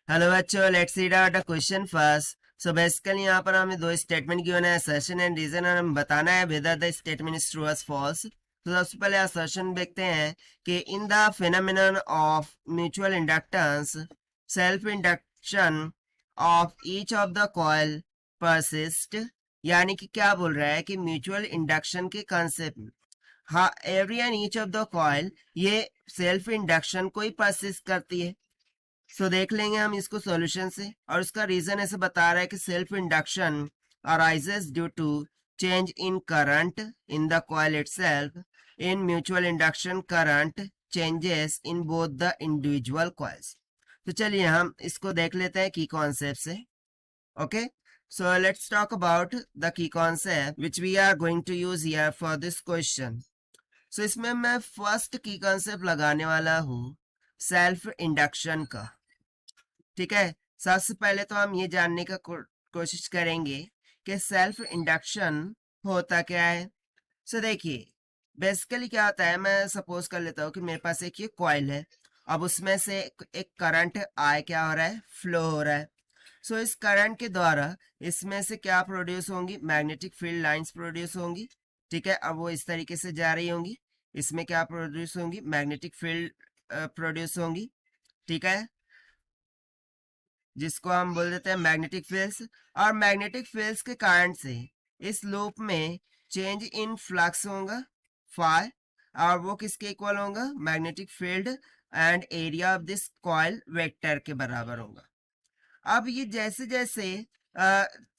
Hello बच्चों, let's read out the question first. So basically यहाँ पर हमें दो स्टेटमेंट गिवन है, असर्शन एंड रीजन, और हमें बताना है whether the statement is true और फॉल्स। तो सबसे पहले असर्शन देखते हैं कि in the phenomenon of mutual inductance self induction of each of the coil persist. यानी कि क्या बोल रहा है कि म्यूचुअल इंडक्शन के कंसेप्ट में हाँ every and each of the coil ये सेल्फ इंडक्शन को ही परसिस्ट करती है। देख लेंगे हम इसको सॉल्यूशन से, और उसका रीजन ऐसे बता रहा है कि self induction arises due to change in current in the coil itself. In mutual induction current changes in both the individual coils. तो चलिए हम इसको देख लेते हैं की कॉन्सेप्ट से। Okay, so let's talk about the key concept which we are going to use here for this question. सो इसमें मैं फर्स्ट की कॉन्सेप्ट लगाने वाला हूँ सेल्फ इंडक्शन का। ठीक है, सबसे पहले तो हम ये जानने का कोशिश करेंगे कि सेल्फ इंडक्शन होता क्या है। देखिए बेसिकली क्या होता है, मैं सपोज कर लेता हूँ कि मेरे पास एक ये कॉइल है। अब उसमें से एक करंट आए क्या हो रहा है, फ्लो हो रहा है। इस करंट के द्वारा इसमें से क्या प्रोड्यूस होंगी, मैग्नेटिक फील्ड लाइंस प्रोड्यूस होंगी। ठीक है, अब वो इस तरीके से जा रही होंगी। इसमें क्या प्रोड्यूस होंगी, मैग्नेटिक फील्ड प्रोड्यूस होंगी। ठीक है, जिसको हम बोल देते हैं मैग्नेटिक फील्ड्स। और मैग्नेटिक फील्ड्स के कारण से इस लूप में चेंज इन फ्लक्स होगा फाई, और वो किसके इक्वल होगा, magnetic field and area of this coil vector के बराबर होगा। अब ये जैसे जैसे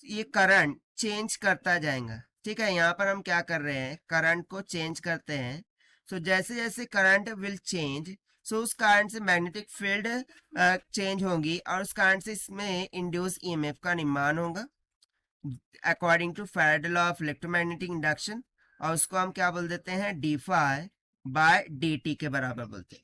ये करंट चेंज करता जाएगा। ठीक है, यहाँ पर हम क्या कर रहे हैं, करंट को चेंज करते हैं। जैसे जैसे करंट विल चेंज, उस कारण से मैग्नेटिक फील्ड चेंज होगी, और उस कारण से इसमें इंड्यूस ईएमएफ का निर्माण होगा according to Faraday law of electromagnetic induction. और उसको हम क्या बोल देते हैं, d phi by d t के बराबर बोलते हैं।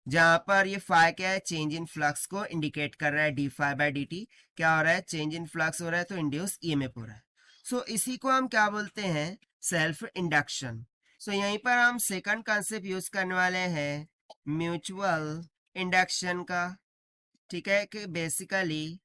जहां पर ये फाई क्या है, चेंज इन फ्लक्स को इंडिकेट कर रहा है। D phi by d t क्या हो रहा है, चेंज इन फ्लक्स हो रहा है, तो इंड्यूस ईएमएफ हो रहा है। इसी को हम क्या बोलते हैं, सेल्फ इंडक्शन। यहीं पर हम सेकंड कॉन्सेप्ट यूज करने वाले हैं म्यूचुअल इंडक्शन का। ठीक है, कि बेसिकली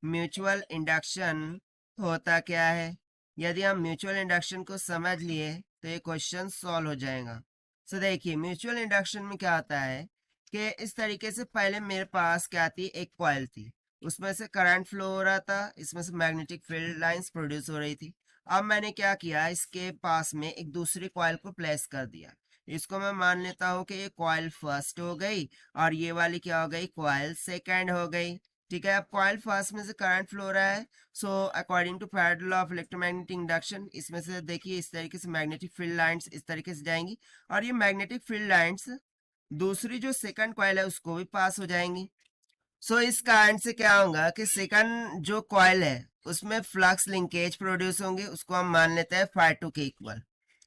म्यूचुअल इंडक्शन होता क्या है। यदि हम म्यूचुअल इंडक्शन को समझ लिए तो ये क्वेश्चन सॉल्व हो जाएगा। देखिए म्यूचुअल इंडक्शन में क्या होता है कि इस तरीके से पहले मेरे पास क्या थी, एक कॉइल थी, उसमें से करंट फ्लो हो रहा था, इसमें से मैग्नेटिक फील्ड लाइंस प्रोड्यूस हो रही थी। अब मैंने क्या किया, इसके पास में एक दूसरी कॉइल को प्लेस कर दिया। इसको मैं मान लेता हूँ कि ये कॉइल फर्स्ट हो गई, और ये वाली क्या हो गई, कॉइल सेकेंड हो गई। ठीक है, अब कॉइल फर्स्ट में से करंट फ्लो हो रहा है। According to Faraday law of electromagnetic induction, इसमें से देखिए इस तरीके से मैग्नेटिक फील्ड लाइंस इस तरीके से जाएंगी, और ये मैग्नेटिक फील्ड लाइंस दूसरी जो सेकंड कॉइल है उसको भी पास हो जाएंगी। इस कारण से क्या होगा कि सेकंड जो कॉइल है उसमें फ्लक्स लिंकेज प्रोड्यूस होंगे, उसको हम मान लेते हैं फाई टू के इक्वल।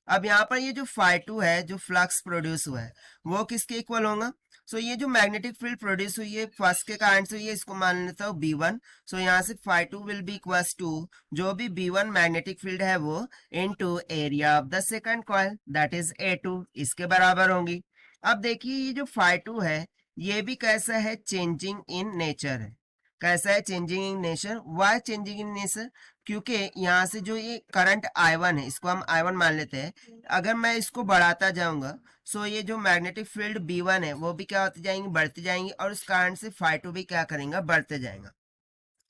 अब यहाँ पर ये जो फाई टू है, जो फ्लक्स प्रोड्यूस हुआ है, वो किसके इक्वल होगा। ये जो मैग्नेटिक फील्ड प्रोड्यूस हुई है फर्स्ट के कारण से हुई है, इसको मान लेता हूँ B1। यहाँ से phi two will be equals to जो भी B1 मैग्नेटिक फील्ड है वो into area of the second coil, that is A2, इसके बराबर होंगी। अब देखिए ये जो फाई टू है ये भी कैसा है, चेंजिंग इन नेचर है। कैसा है, changing in nature. Why changing in nature, क्योंकि यहाँ से जो ये करंट I1 है, इसको हम I1 मान लेते हैं। अगर मैं इसको बढ़ाता जाऊंगा, ये जो मैग्नेटिक फील्ड B1 है वो भी क्या होती जाएंगी, बढ़ती जाएंगी, और उस कारण से फाई टू भी क्या करेंगे, बढ़ते जाएगा।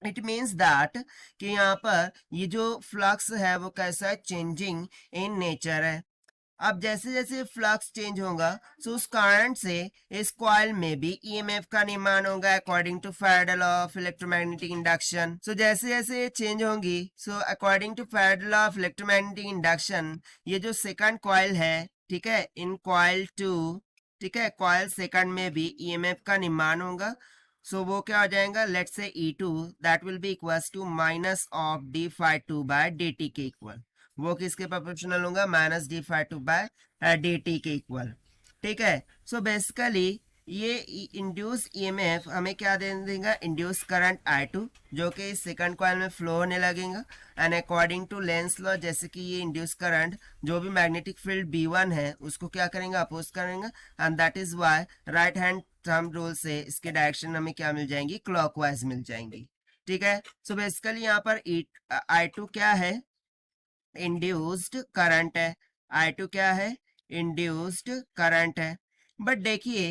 इट मीन्स दैट कि यहाँ पर ये जो फ्लक्स है वो कैसा है, चेंजिंग इन नेचर है। अब जैसे जैसे फ्लक्स चेंज होगा, उस कारण से इस कॉइल में भी ईएमएफ का निर्माण होगा according to Faraday law of electromagnetic induction. जैसे जैसे ये चेंज होंगी, according to Faraday law of electromagnetic induction, ये जो सेकंड कॉइल है, ठीक है, इन कॉइल टू, ठीक है, कॉइल सेकंड में भी ईएमएफ का निर्माण होगा। वो क्या हो जाएगा, let's say E2 that will be equals to minus of d phi two by d t के इक्वल। वो किसके प्रोपोर्शनल होगा, minus d phi two by d t के इक्वल। ठीक है, बेसिकली ये इंड्यूस ईएमएफ हमें क्या दे देगा, इंड्यूस करंट I2 जो कि सेकंड कॉइल में फ्लो होने लगेगा। And according to Lenz law, जैसे कि ये इंड्यूस करंट जो भी मैग्नेटिक फील्ड B1 है उसको क्या करेंगे, अपोज करेंगे, and that is why right hand thumb rule से इसके डायरेक्शन हमें क्या मिल जाएंगी, क्लॉकवाइज मिल जाएंगी। ठीक है, सो बेसिकली यहाँ पर I2 क्या है, इंड्यूस्ड करंट है। I2 क्या है, इंड्यूस्ड करंट है। बट देखिए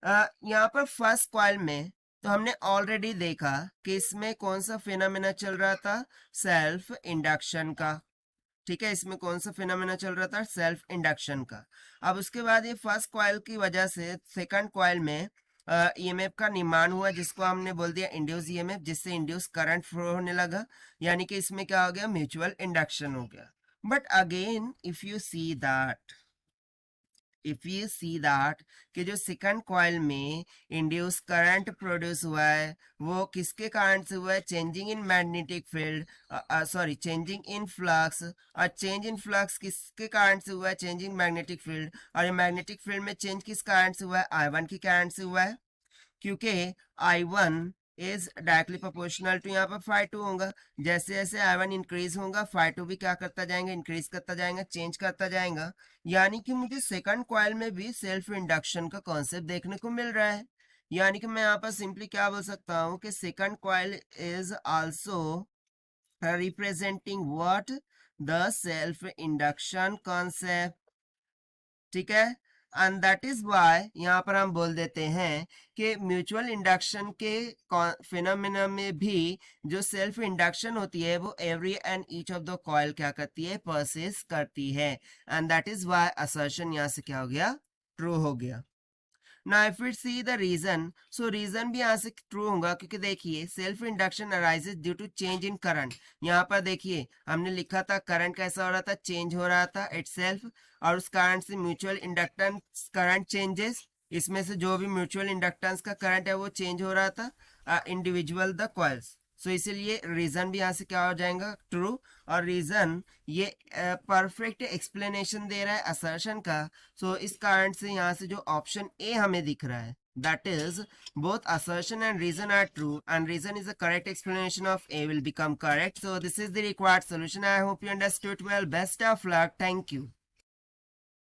यहाँ पर फर्स्ट कॉइल में तो हमने ऑलरेडी देखा कि इसमें कौन सा फिनोमेना चल रहा था, सेल्फ इंडक्शन का। ठीक है, इसमें कौन सा फिनोमेना चल रहा था, सेल्फ इंडक्शन का। अब उसके बाद ये फर्स्ट कॉइल की वजह से सेकंड कॉइल में ईएमएफ का निर्माण हुआ, जिसको हमने बोल दिया इंड्यूस ईएमएफ, जिससे इंड्यूस करंट फ्लो होने लगा, यानी कि इसमें क्या हो गया, म्यूचुअल इंडक्शन हो गया। But again if you see that कि जो सेकंड कॉइल में इंड्यूस करंट प्रोड्यूस हुआ है वो किसके कारण से हुआ है, changing in magnetic field, sorry changing in flux. और चेंज इन फ्लक्स किसके कारण से हुआ है, चेंजिंग मैग्नेटिक फील्ड। और ये मैग्नेटिक फील्ड में चेंज किस कारण से हुआ है, I1 के कारण से हुआ है, क्योंकि I1 is directly proportional to यहाँ पर phi2 होगा। जैसे जैसे I1 इंक्रीज होगा phi2 भी क्या करता जाएगा, इंक्रीज करता जाएगा, चेंज करता जाएगा। यानी कि मुझे सेकंड कॉइल में भी सेल्फ इंडक्शन का कॉन्सेप्ट देखने को मिल रहा है। यानी कि मैं यहाँ पर सिंपली क्या बोल सकता हूँ कि second coil is also representing what, the self induction concept. ठीक है, एंड दैट इज वाई यहाँ पर हम बोल देते हैं कि म्यूचुअल इंडक्शन के फिनोमेना में भी जो सेल्फ इंडक्शन होती है वो every and each of the coil क्या करती है, परसिस्ट करती है। And that is why assertion यहाँ से क्या हो गया, ट्रू हो गया। Now if we see the reason, so reason भी यहाँ से ट्रू होगा, क्योंकि देखिए self induction arises due to change in current. यहाँ पर देखिए हमने लिखा था करंट कैसा हो रहा था, चेंज हो रहा था इटसेल्फ, और उस कारण से म्यूचुअल इंडक्टेंस करंट चेंजेस, इसमें से जो भी म्यूचुअल इंडक्टेंस का करंट है वो चेंज हो रहा था इंडिविजुअल द कॉइल्स। सो इसीलिए रीजन भी यहाँ से क्या हो जाएगा, ट्रू। और रीजन ये परफेक्ट एक्सप्लेनेशन दे रहा है असर्शन का। सो इस कारण से यहाँ से जो ऑप्शन ए हमें दिख रहा है, that is both assertion and reason are true and reason is the correct explanation of A will become correct. So this is the required solution. I hope you understood well. Best of luck. Thank you.